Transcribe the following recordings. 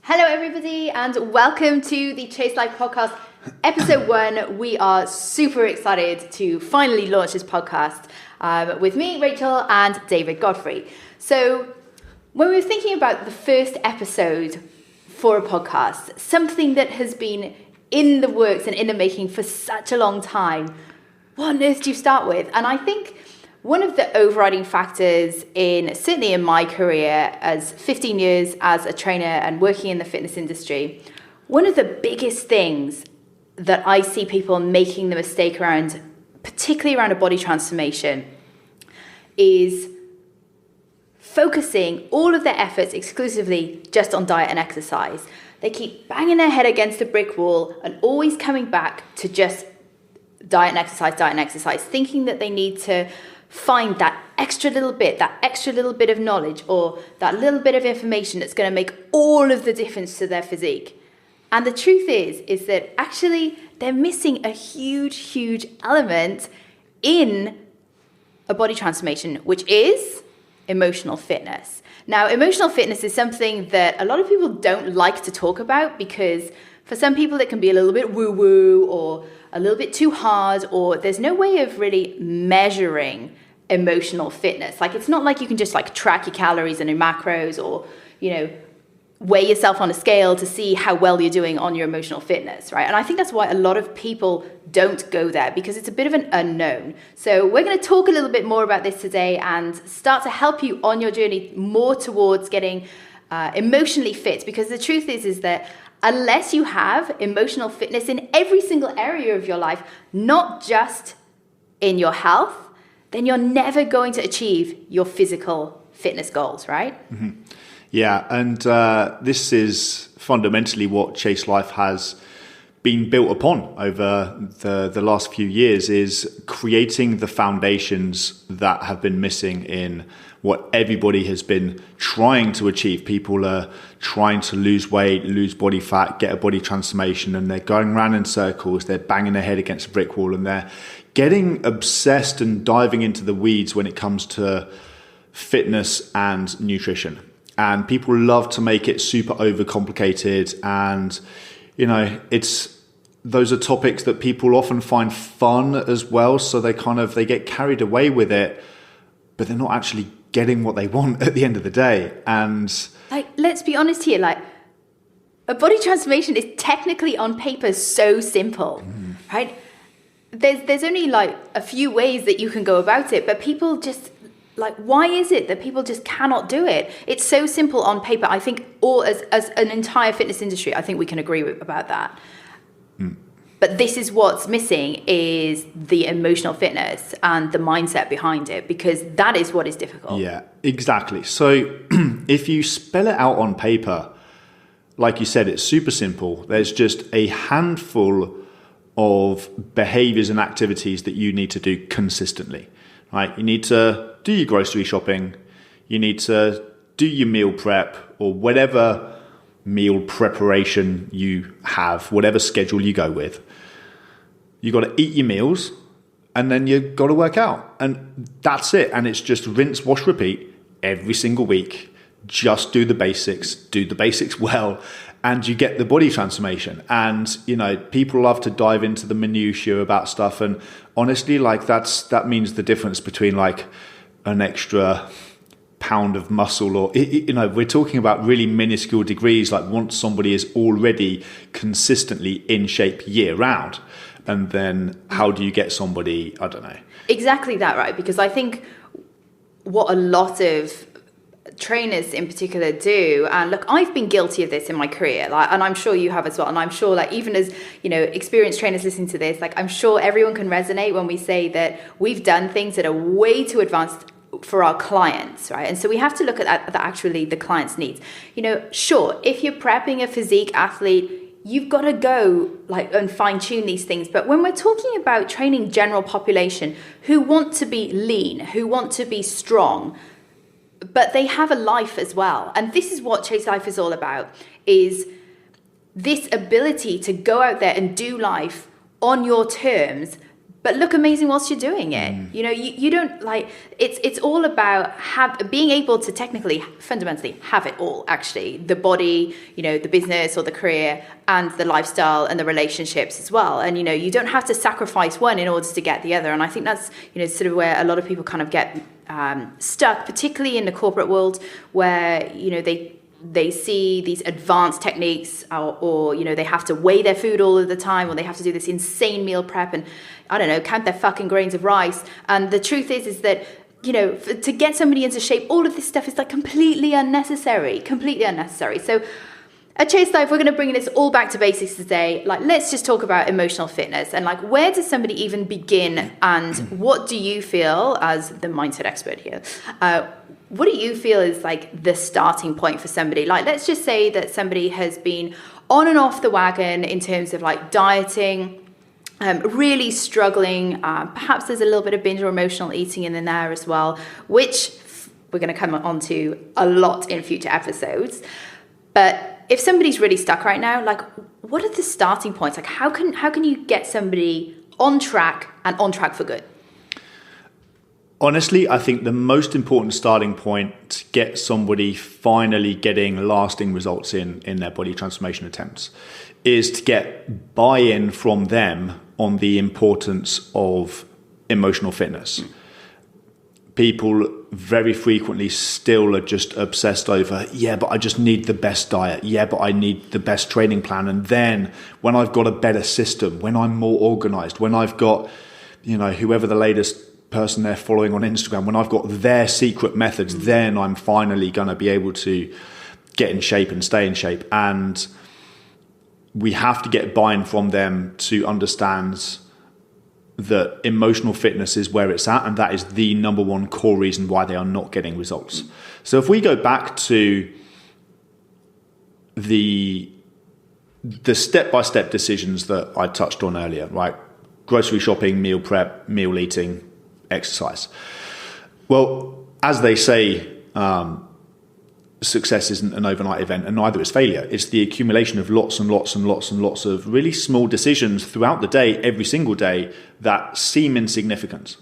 Hello, everybody, and welcome to the Chase Life podcast, episode 1. We are super excited to finally launch this podcast with me, Rachel, and David Godfrey. So when we were thinking about the first episode for a podcast, something that has been in the works and in the making for such a long time, what on earth do you start with? And I think one of the overriding factors certainly in my career as 15 years as a trainer and working in the fitness industry, one of the biggest things that I see people making the mistake around, particularly around a body transformation, is focusing all of their efforts exclusively just on diet and exercise. They keep banging their head against a brick wall and always coming back to just diet and exercise, thinking that they need to find that extra little bit of knowledge or that little bit of information that's going to make all of the difference to their physique. And the truth is that actually they're missing a huge element in a body transformation, which is emotional fitness. Now, emotional fitness is something that a lot of people don't like to talk about because for some people it can be a little bit woo-woo or a little bit too hard, or there's no way of really measuring emotional fitness. Like, it's not like you can just like track your calories and your macros or, weigh yourself on a scale to see how well you're doing on your emotional fitness, right? And I think that's why a lot of people don't go there, because it's a bit of an unknown. So we're going to talk a little bit more about this today and start to help you on your journey more towards getting emotionally fit, because the truth is that unless you have emotional fitness in every single area of your life, not just in your health, then you're never going to achieve your physical fitness goals, right? Mm-hmm. Yeah, and this is fundamentally what Chase Life has been built upon over the last few years, is creating the foundations that have been missing in what everybody has been trying to achieve. People are trying to lose weight, lose body fat, get a body transformation, and they're going around in circles. They're banging their head against a brick wall, and they're getting obsessed and diving into the weeds when it comes to fitness and nutrition. And people love to make it super overcomplicated, and those are topics that people often find fun as well, so they get carried away with it, but they're not actually getting what they want at the end of the day. And let's be honest here, a body transformation is technically on paper so simple, right? There's only a few ways that you can go about it, but people just why is it that people just cannot do it? It's so simple on paper. I think as an entire fitness industry, I think we can agree about that. But this is what's missing, is the emotional fitness and the mindset behind it, because that is what is difficult. Yeah, exactly. So if you spell it out on paper, like you said, it's super simple. There's just a handful of behaviors and activities that you need to do consistently, right? You need to do your grocery shopping. You need to do your meal prep, or whatever meal preparation you have, whatever schedule you go with. You got to eat your meals, and then you got to work out, and that's it. And it's just rinse, wash, repeat every single week. Just do the basics well, and you get the body transformation. And people love to dive into the minutiae about stuff, and honestly, that means the difference between an extra pound of muscle, or we're talking about really minuscule degrees, once somebody is already consistently in shape year round. And then how do you get somebody, I don't know. Exactly that, right? Because I think what a lot of trainers in particular do, and look, I've been guilty of this in my career, and I'm sure you have as well, and I'm sure even as experienced trainers listening to this, I'm sure everyone can resonate when we say that we've done things that are way too advanced for our clients, right? And so we have to look at actually the client's needs. Sure, if you're prepping a physique athlete, you've got to go and fine tune these things. But when we're talking about training general population who want to be lean, who want to be strong, but they have a life as well. And this is what Chase Life is all about, is this ability to go out there and do life on your terms, but look amazing whilst you're doing it. You know, you don't like, it's all about being able to technically, fundamentally have it all, actually. The body, you know, the business or the career, and the lifestyle and the relationships as well. And, you know, you don't have to sacrifice one in order to get the other. And I think that's, you know, sort of where a lot of people kind of get stuck, particularly in the corporate world, where, you know, they see these advanced techniques or, you know, they have to weigh their food all of the time, or they have to do this insane meal prep and, I don't know, count their fucking grains of rice. And the truth is that, you know, to get somebody into shape, all of this stuff is like completely unnecessary. So at Chase Life, we're going to bring this all back to basics today. Like, let's just talk about emotional fitness and like, where does somebody even begin? And what do you feel, as the mindset expert here, what do you feel is like the starting point for somebody? Like, let's just say that somebody has been on and off the wagon in terms of like dieting, really struggling. Perhaps there's a little bit of binge or emotional eating in there as well, which we're going to come on to a lot in future episodes. But if somebody's really stuck right now, like, what are the starting points? Like, how can you get somebody on track and on track for good? Honestly, I think the most important starting point to get somebody finally getting lasting results in their body transformation attempts is to get buy-in from them on the importance of emotional fitness. People very frequently still are just obsessed over, yeah, but I just need the best diet. Yeah, but I need the best training plan. And then when I've got a better system, when I'm more organized, when I've got, you know, whoever the latest person they're following on Instagram, when I've got their secret methods, then I'm finally going to be able to get in shape and stay in shape. And we have to get buy-in from them to understand that emotional fitness is where it's at, and that is the number one core reason why they are not getting results. So if we go back to the step-by-step decisions that I touched on earlier, right? Grocery shopping, meal prep, meal eating, exercise. Well, as they say, success isn't an overnight event, and neither is failure. It's the accumulation of lots and lots and lots and lots of really small decisions throughout the day, every single day, that seem insignificant.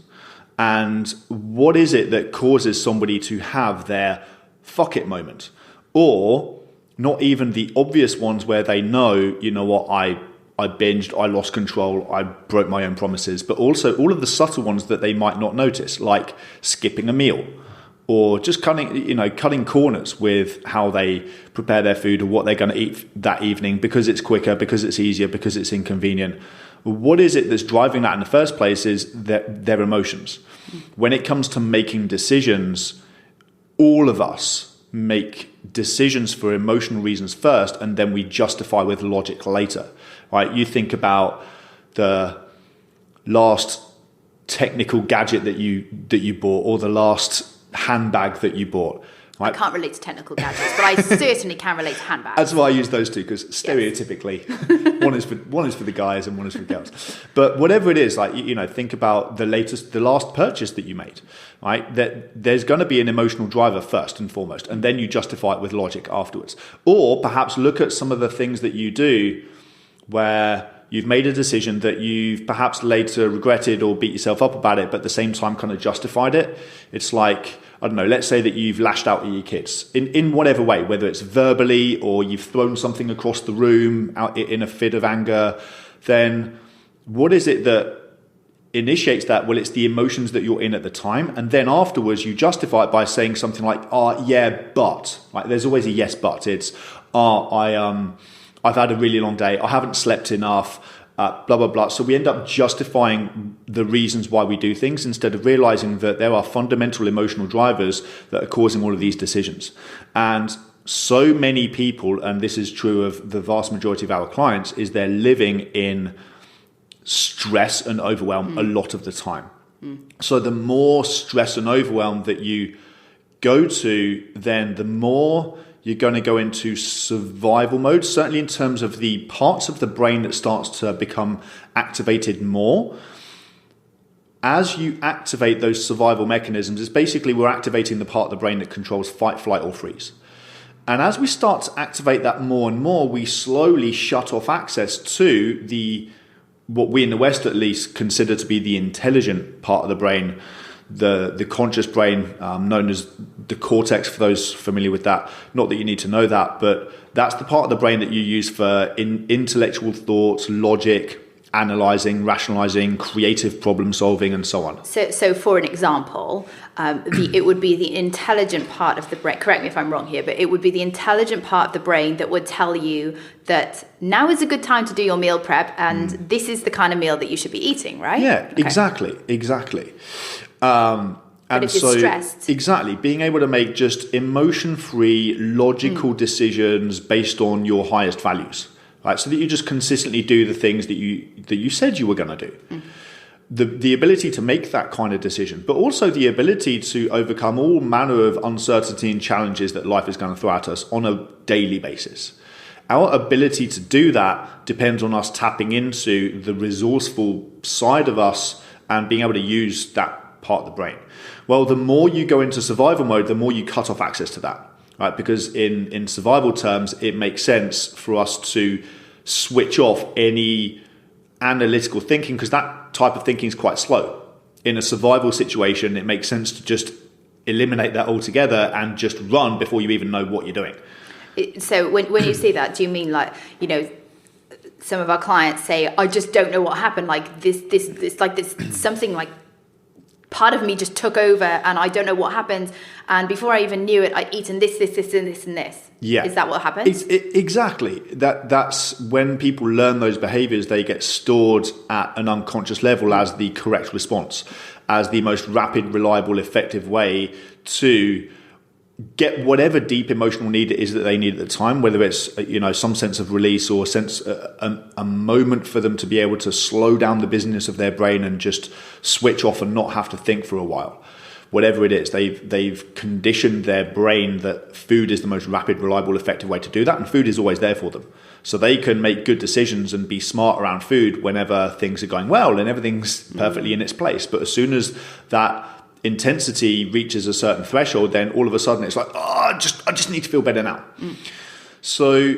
And what is it that causes somebody to have their fuck it moment? Or not even the obvious ones where they know, you know what, I binged, I lost control, I broke my own promises, but also all of the subtle ones that they might not notice, like skipping a meal, or just cutting corners with how they prepare their food or what they're going to eat that evening because it's quicker, because it's easier, because it's inconvenient. What is it that's driving that in the first place is their emotions. When it comes to making decisions, all of us make decisions for emotional reasons first, and then we justify with logic later. Right? You think about the last technical gadget that you bought, or the last handbag that you bought. Right? I can't relate to technical gadgets, but I certainly can relate to handbags. That's why I use those two, because stereotypically, one is for the guys and one is for the girls. But whatever it is, like, you know, think about the last purchase that you made. Right? That there's going to be an emotional driver first and foremost, and then you justify it with logic afterwards. Or perhaps look at some of the things that you do where you've made a decision that you've perhaps later regretted or beat yourself up about it, but at the same time kind of justified it. It's like, I don't know, let's say that you've lashed out at your kids in whatever way, whether it's verbally or you've thrown something across the room out in a fit of anger. Then what is it that initiates that? Well, it's the emotions that you're in at the time. And then afterwards you justify it by saying something like, yeah, but. Like, there's always a yes, but. It's, I've had a really long day, I haven't slept enough, blah, blah, blah. So we end up justifying the reasons why we do things instead of realizing that there are fundamental emotional drivers that are causing all of these decisions. And so many people, and this is true of the vast majority of our clients, is they're living in stress and overwhelm a lot of the time. So the more stress and overwhelm that you go to, then the more you're going to go into survival mode, certainly in terms of the parts of the brain that starts to become activated more. As you activate those survival mechanisms, it's basically we're activating the part of the brain that controls fight, flight, or freeze. And as we start to activate that more and more, we slowly shut off access to the what we in the West at least consider to be the intelligent part of the brain, the conscious brain, known as the cortex for those familiar with that. Not that you need to know that, but that's the part of the brain that you use for intellectual thoughts, logic, analyzing, rationalizing, creative problem solving, and so on. So for an example, it would be the intelligent part of the brain, correct me if I'm wrong here, but it would be the intelligent part of the brain that would tell you that now is a good time to do your meal prep, and this is the kind of meal that you should be eating, right? Yeah, okay. Exactly. But if you're stressed. Exactly. Being able to make just emotion-free, logical decisions based on your highest values. Right, so that you just consistently do the things that you said you were going to do. The ability to make that kind of decision, but also the ability to overcome all manner of uncertainty and challenges that life is going to throw at us on a daily basis. Our ability to do that depends on us tapping into the resourceful side of us and being able to use that part of the brain. Well, the more you go into survival mode, the more you cut off access to that. Right, because in survival terms, it makes sense for us to switch off any analytical thinking, because that type of thinking is quite slow. In a survival situation, it makes sense to just eliminate that altogether and just run before you even know what you're doing. So when you say that, do you mean like, some of our clients say, I just don't know what happened, like this something like part of me just took over and I don't know what happened. And before I even knew it, I'd eaten this, and this. Yeah. Is that what happens? Exactly. That's when people learn those behaviors, they get stored at an unconscious level as the correct response, as the most rapid, reliable, effective way to get whatever deep emotional need it is that they need at the time, whether it's some sense of release or a moment for them to be able to slow down the business of their brain and just switch off and not have to think for a while. Whatever it is, they've conditioned their brain that food is the most rapid, reliable, effective way to do that, and food is always there for them. So they can make good decisions and be smart around food whenever things are going well and everything's perfectly in its place. But as soon as that intensity reaches a certain threshold, then all of a sudden it's like, I just need to feel better now. So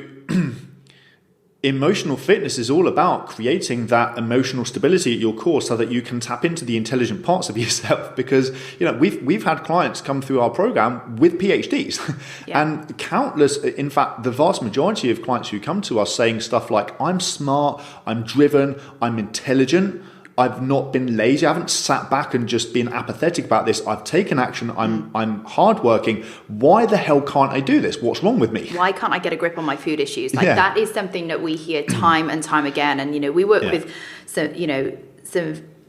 emotional fitness is all about creating that emotional stability at your core so that you can tap into the intelligent parts of yourself, because we've had clients come through our program with PhDs and countless, in fact the vast majority of clients who come to us saying stuff like, I'm smart, I'm driven, I'm intelligent, I've not been lazy. I haven't sat back and just been apathetic about this. I've taken action. I'm hardworking. Why the hell can't I do this? What's wrong with me? Why can't I get a grip on my food issues? That is something that we hear time and time again. And we work with some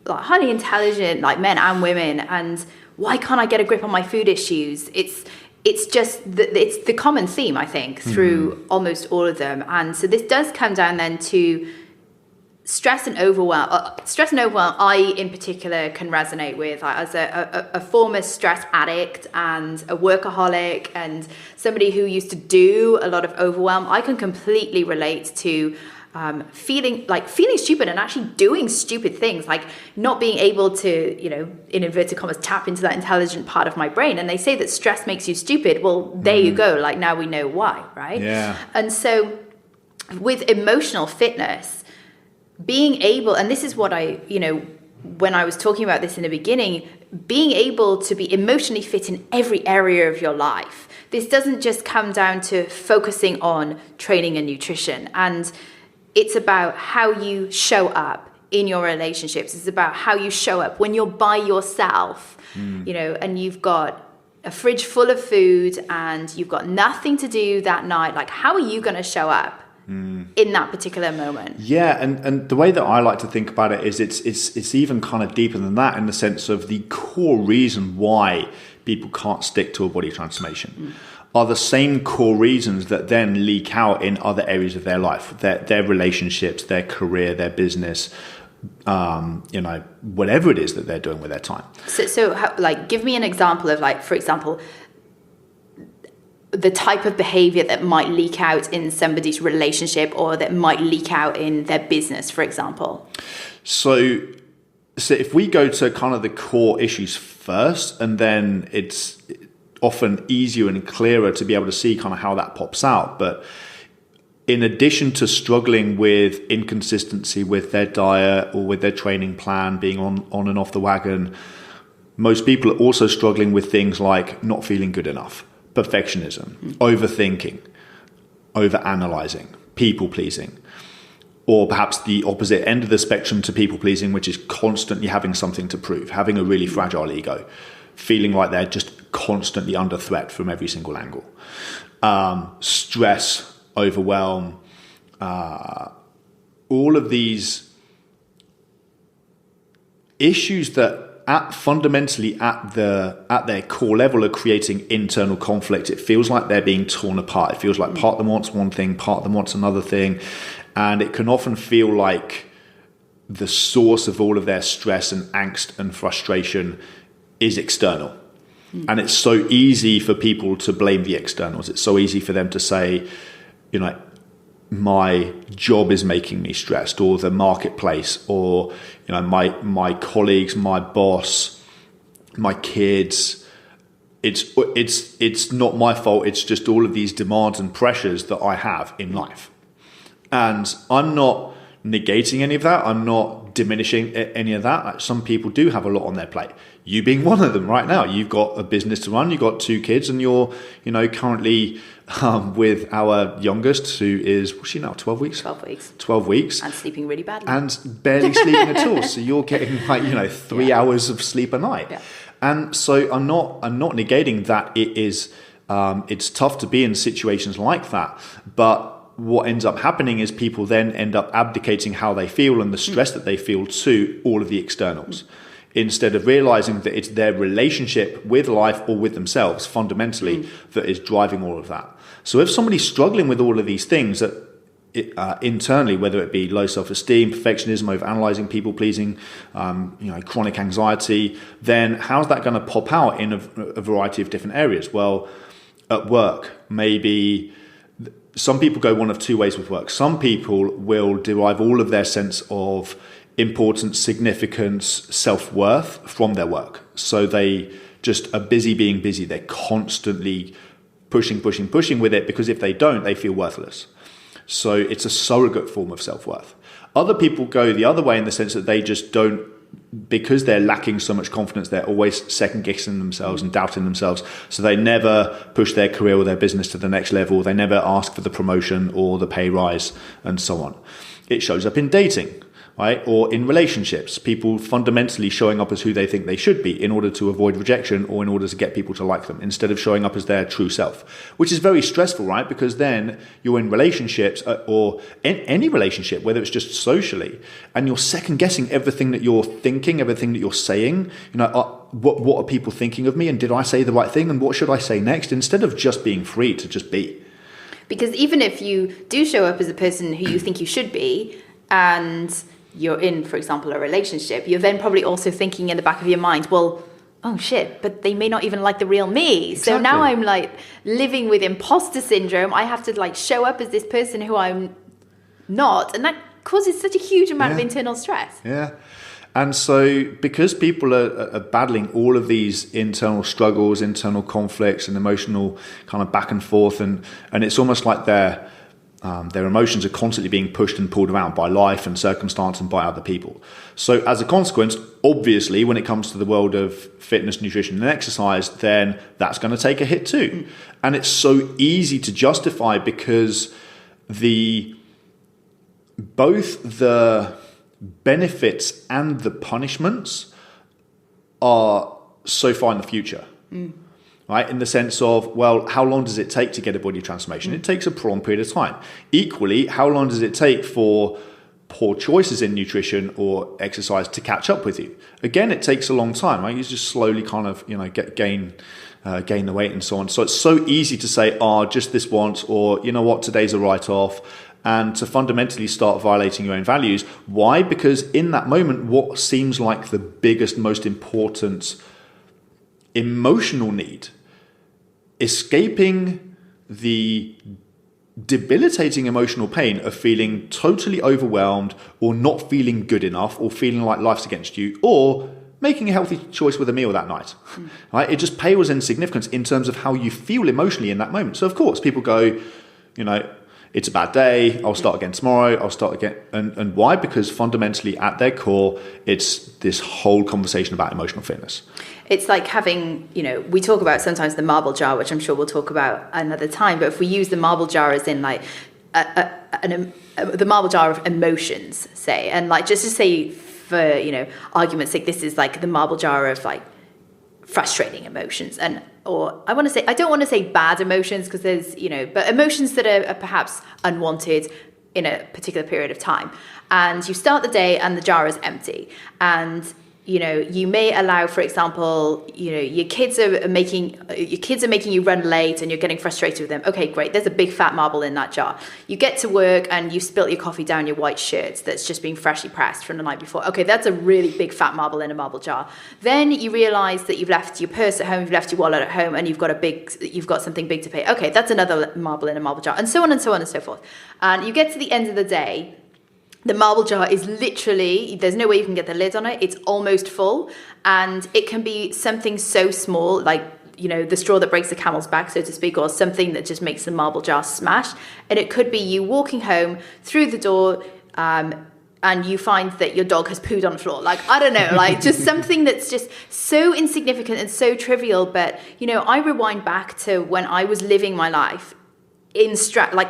like highly intelligent like men and women. And why can't I get a grip on my food issues? It's just it's the common theme, I think, through almost all of them. And so this does come down then to stress and overwhelm. I in particular can resonate with, as a former stress addict and a workaholic and somebody who used to do a lot of overwhelm. I can completely relate to feeling stupid and actually doing stupid things, like not being able to, in inverted commas, tap into that intelligent part of my brain. And they say that stress makes you stupid. Well, there you go. Like now we know why, right? Yeah. And so with emotional fitness, being able, and this is what when I was talking about this in the beginning, being able to be emotionally fit in every area of your life. This doesn't just come down to focusing on training and nutrition. And it's about how you show up in your relationships. It's about how you show up when you're by yourself, and you've got a fridge full of food and you've got nothing to do that night. Like, how are you going to show up in that particular moment? Yeah, and the way that I like to think about it is it's even kind of deeper than that, in the sense of the core reason why people can't stick to a body transformation are the same core reasons that then leak out in other areas of their life, their relationships, their career, their business, whatever it is that they're doing with their time. So how, give me an example of, for example, the type of behavior that might leak out in somebody's relationship or that might leak out in their business, for example. So if we go to kind of the core issues first, and then it's often easier and clearer to be able to see kind of how that pops out. But in addition to struggling with inconsistency with their diet or with their training plan, being on and off the wagon, most people are also struggling with things like not feeling good enough, perfectionism, overthinking, overanalyzing, people pleasing, or perhaps the opposite end of the spectrum to people pleasing, which is constantly having something to prove, having a really fragile ego, feeling like they're just constantly under threat from every single angle. Stress, overwhelm, all of these issues that fundamentally at their core level are creating internal conflict. It feels like they're being torn apart. It feels like part of them wants one thing, part of them wants another thing. And it can often feel like the source of all of their stress and angst and frustration is external. And it's so easy for people to blame the externals. It's so easy for them to say, my job is making me stressed, or the marketplace, or my colleagues, my boss, my kids. It's not my fault. It's just all of these demands and pressures that I have in life. And I'm not negating any of that. I'm not diminishing any of that. Some people do have a lot on their plate. You being one of them right now. You've got a business to run. You've got 2 kids, and you're, currently with our youngest, who is, what's she now, 12 weeks? 12 weeks. 12 weeks. And sleeping really badly. And barely sleeping at all. So you're getting 3 hours of sleep a night. Yeah. And so I'm not negating that it is, it's tough to be in situations like that. But what ends up happening is people then end up abdicating how they feel and the stress that they feel to all of the externals, instead of realizing that it's their relationship with life or with themselves fundamentally that is driving all of that. So if somebody's struggling with all of these things that internally, whether it be low self-esteem, perfectionism, over-analyzing, people-pleasing, chronic anxiety, then how's that going to pop out in a variety of different areas? Well, at work, maybe some people go one of 2 ways with work. Some people will derive all of their sense of importance, significance, self-worth from their work. So they just are busy being busy. They're constantly pushing with it, because if they don't, they feel worthless. So it's a surrogate form of self-worth. Other people go the other way in the sense that they just don't, because they're lacking so much confidence, they're always second-guessing themselves and doubting themselves. So they never push their career or their business to the next level. They never ask for the promotion or the pay rise and so on. It shows up in dating, right? Or in relationships, people fundamentally showing up as who they think they should be in order to avoid rejection or in order to get people to like them, instead of showing up as their true self, which is very stressful, right? Because then you're in relationships or in any relationship, whether it's just socially, and you're second guessing everything that you're thinking, everything that you're saying. What are people thinking of me? And did I say the right thing? And what should I say next? Instead of just being free to just be. Because even if you do show up as a person who you think you should be, and you're in, for example, a relationship, you're then probably also thinking in the back of your mind, well, oh shit, but they may not even like the real me. Exactly. So now I'm living with imposter syndrome. I have to show up as this person who I'm not. And that causes such a huge amount of internal stress. Yeah. And so because people are battling all of these internal struggles, internal conflicts and emotional kind of back and forth, and it's almost like their emotions are constantly being pushed and pulled around by life and circumstance and by other people. So as a consequence, obviously, when it comes to the world of fitness, nutrition and exercise, then that's going to take a hit too. And it's so easy to justify because both the benefits and the punishments are so far in the future. Right, in the sense of, well, how long does it take to get a body transformation? It takes a prolonged period of time. Equally, how long does it take for poor choices in nutrition or exercise to catch up with you? Again, it takes a long time, right? You just slowly kind of, gain the weight and so on. So it's so easy to say, just this once, or you know what, today's a write-off, and to fundamentally start violating your own values. Why? Because in that moment, what seems like the biggest, most important emotional need, escaping the debilitating emotional pain of feeling totally overwhelmed or not feeling good enough or feeling like life's against you, or making a healthy choice with a meal that night. Right? It just pales in significance in terms of how you feel emotionally in that moment. So of course people go, it's a bad day, I'll start again tomorrow, I'll start again. And why? Because fundamentally at their core, it's this whole conversation about emotional fitness. It's like having, we talk about sometimes the marble jar, which I'm sure we'll talk about another time. But if we use the marble jar as in like the marble jar of emotions, say, and like just to say for, argument's sake, this is like the marble jar of like frustrating emotions I don't want to say bad emotions because there's, but emotions that are perhaps unwanted in a particular period of time. And you start the day and the jar is empty. And you may allow, for example, your kids are making you run late and you're getting frustrated with them. Okay, great. There's a big fat marble in that jar. You get to work and you've spilt your coffee down your white shirt that's just been freshly pressed from the night before. Okay, that's a really big fat marble in a marble jar. Then you realize that you've left your purse at home, you've left your wallet at home, and you've got something big to pay. Okay, that's another marble in a marble jar, and so on and so on and so forth. And you get to the end of the day. The marble jar is literally, there's no way you can get the lid on it. It's almost full. And it can be something so small, like, the straw that breaks the camel's back, so to speak, or something that just makes the marble jar smash. And it could be you walking home through the door and you find that your dog has pooed on the floor. Like, I don't know, like just something that's just so insignificant and so trivial. But, I rewind back to when I was living my life in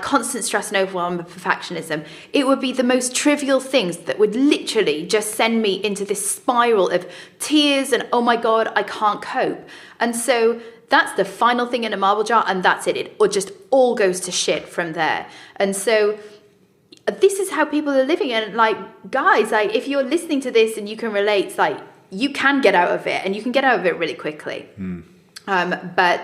constant stress and overwhelm and perfectionism. It would be the most trivial things that would literally just send me into this spiral of tears and, oh my God, I can't cope. And so that's the final thing in a marble jar, and that's it. It just all goes to shit from there. And so this is how people are living. And like, guys, like if you're listening to this and you can relate, it's like you can get out of it, and you can get out of it really quickly. But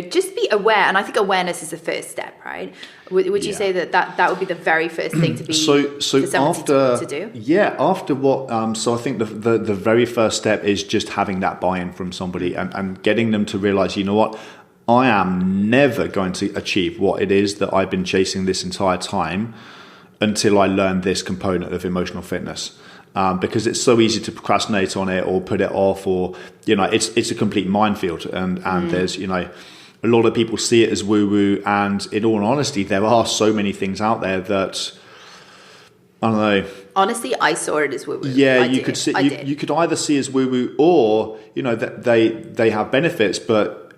just be aware, and I think awareness is the first step, right? Would you say that would be the very first thing to be so after to do? Yeah, after what? So I think the very first step is just having that buy-in from somebody and getting them to realize, you know what, I am never going to achieve what it is that I've been chasing this entire time until I learn this component of emotional fitness. Because it's so easy to procrastinate on it or put it off, or it's a complete minefield, and there's a lot of people see it as woo-woo, and in all honesty there are so many things out there that I don't know. Honestly, I saw it as woo-woo. Yeah, you could either see it as woo-woo, or that they have benefits, but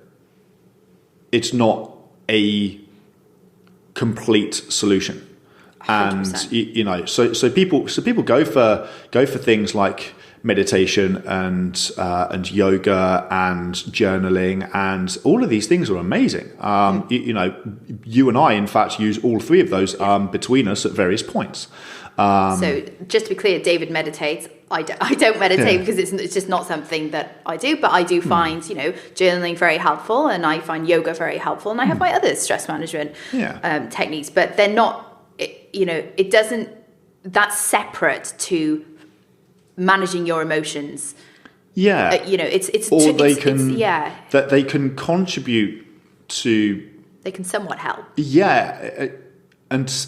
it's not a complete solution. 100%. And so people go for things like meditation and yoga and journaling, and all of these things are amazing. You and I, in fact, use all three of those between us at various points. So just to be clear, David meditates. I don't meditate because it's just not something that I do, but I do find journaling very helpful, and I find yoga very helpful, and I have my other stress management techniques, but they're not. It doesn't. That's separate to managing your emotions. Yeah. That they can contribute to. They can somewhat help. Yeah, and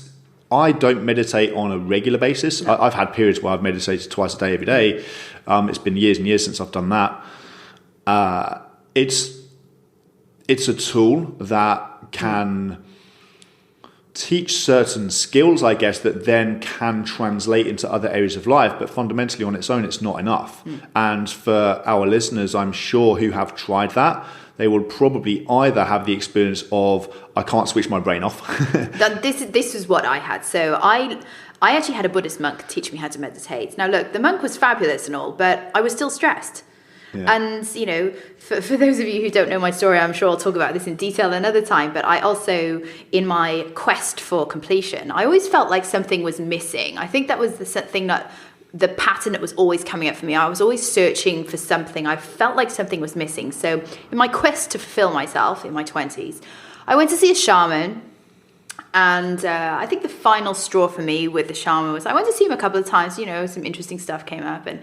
I don't meditate on a regular basis. No. I've had periods where I've meditated twice a day, every day. It's been years and years since I've done that. It's a tool that can teach certain skills, I guess, that then can translate into other areas of life, but fundamentally on its own, it's not enough. And for our listeners, I'm sure, who have tried that, they will probably either have the experience of, I can't switch my brain off. This is what I had. So I actually had a Buddhist monk teach me how to meditate. Now look, the monk was fabulous and all, but I was still stressed. Yeah. And, for those of you who don't know my story, I'm sure I'll talk about this in detail another time, but I also, in my quest for completion, I always felt like something was missing. I think that was the pattern that was always coming up for me. I was always searching for something. I felt like something was missing. So in my quest to fulfill myself in my 20s, I went to see a shaman. And I think the final straw for me with the shaman was I went to see him a couple of times, some interesting stuff came up, and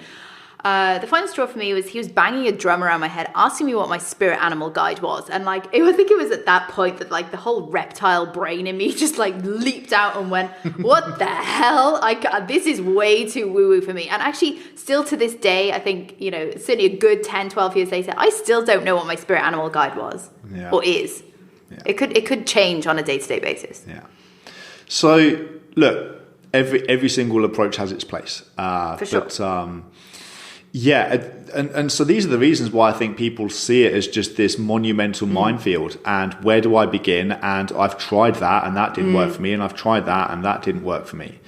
the final straw for me was he was banging a drum around my head, asking me what my spirit animal guide was. And I think it was at that point that the whole reptile brain in me just leaped out and went, what the hell? This is way too woo-woo for me. And actually, still to this day, I think, certainly a good 10, 12 years later, I still don't know what my spirit animal guide was or is. Yeah. It could change on a day-to-day basis. Yeah. So look, every single approach has its place. For sure. But yeah, and so these are the reasons why I think people see it as just this monumental minefield. And where do I begin? And I've tried that, and that didn't work for me. And I've tried that, and that didn't work for me.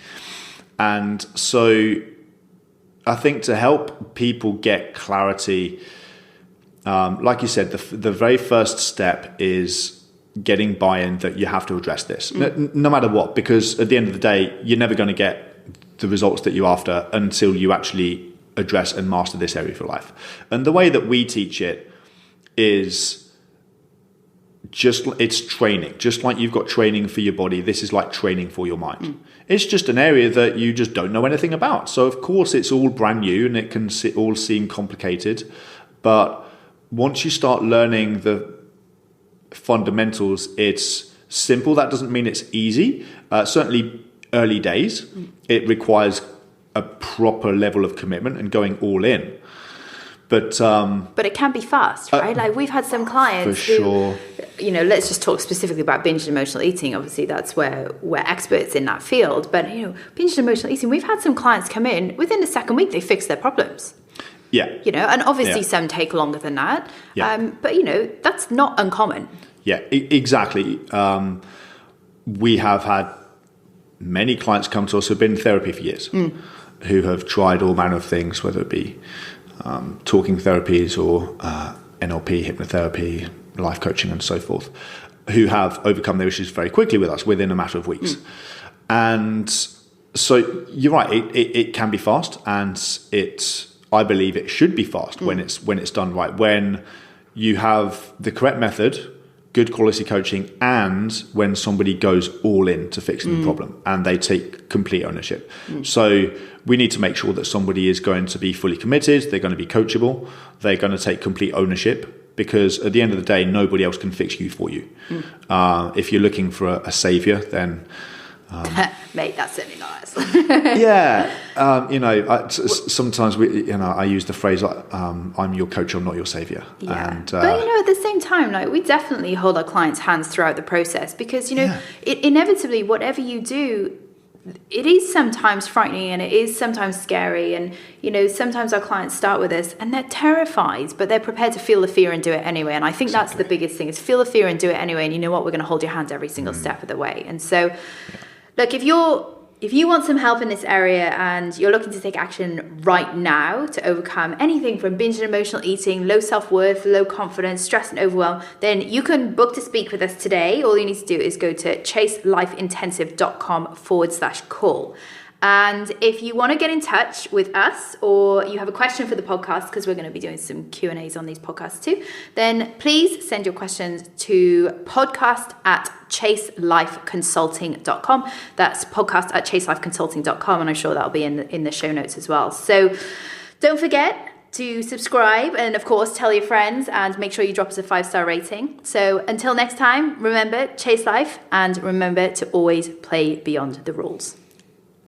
And so I think to help people get clarity, like you said, the very first step is getting buy-in that you have to address this, no matter what, because at the end of the day, you're never going to get the results that you're after until you actually address and master this area of your life. And the way that we teach it is it's training. Just like you've got training for your body, this is like training for your mind. It's just an area that you just don't know anything about. So of course it's all brand new and it can all seem complicated. But once you start learning the fundamentals, it's simple. That doesn't mean it's easy. Certainly early days, it requires a proper level of commitment and going all in. But it can be fast, right? Like we've had some clients who, let's just talk specifically about binge and emotional eating. Obviously, that's where we're experts in that field. But, binge and emotional eating, we've had some clients come in, within the second week, they fix their problems. Yeah. And obviously some take longer than that. Yeah. But, that's not uncommon. Yeah, exactly. We have had many clients come to us who have been in therapy for years, who have tried all manner of things, whether it be talking therapies or NLP, hypnotherapy, life coaching and so forth, who have overcome their issues very quickly with us within a matter of weeks. And so you're right, it can be fast, and I believe it should be fast when it's done right. When you have the correct method, good quality coaching, and when somebody goes all in to fixing the problem and they take complete ownership. So we need to make sure that somebody is going to be fully committed, they're going to be coachable, they're going to take complete ownership, because at the end of the day, nobody else can fix you for you. If you're looking for a savior, then... Mate, that's certainly not us. sometimes I use the phrase, I'm your coach, I'm not your savior. Yeah. And, but at the same time, like, we definitely hold our clients' hands throughout the process, because it inevitably, whatever you do, it is sometimes frightening and it is sometimes scary, and sometimes our clients start with us and they're terrified, but they're prepared to feel the fear and do it anyway. And I think that's the biggest thing, is feel the fear and do it anyway. And we're going to hold your hand every single step of the way. And so look, if you want some help in this area and you're looking to take action right now to overcome anything from binge and emotional eating, low self-worth, low confidence, stress and overwhelm, then you can book to speak with us today. All you need to do is go to chaselifeintensive.com/call. And if you want to get in touch with us, or you have a question for the podcast, because we're going to be doing some Q&As on these podcasts too, then please send your questions to podcast@chaselifeconsulting.com. That's podcast@chaselifeconsulting.com, and I'm sure that'll be in the show notes as well. So don't forget to subscribe, and of course tell your friends, and make sure you drop us a 5-star rating. So until next time, remember, chase life, and remember to always play beyond the rules.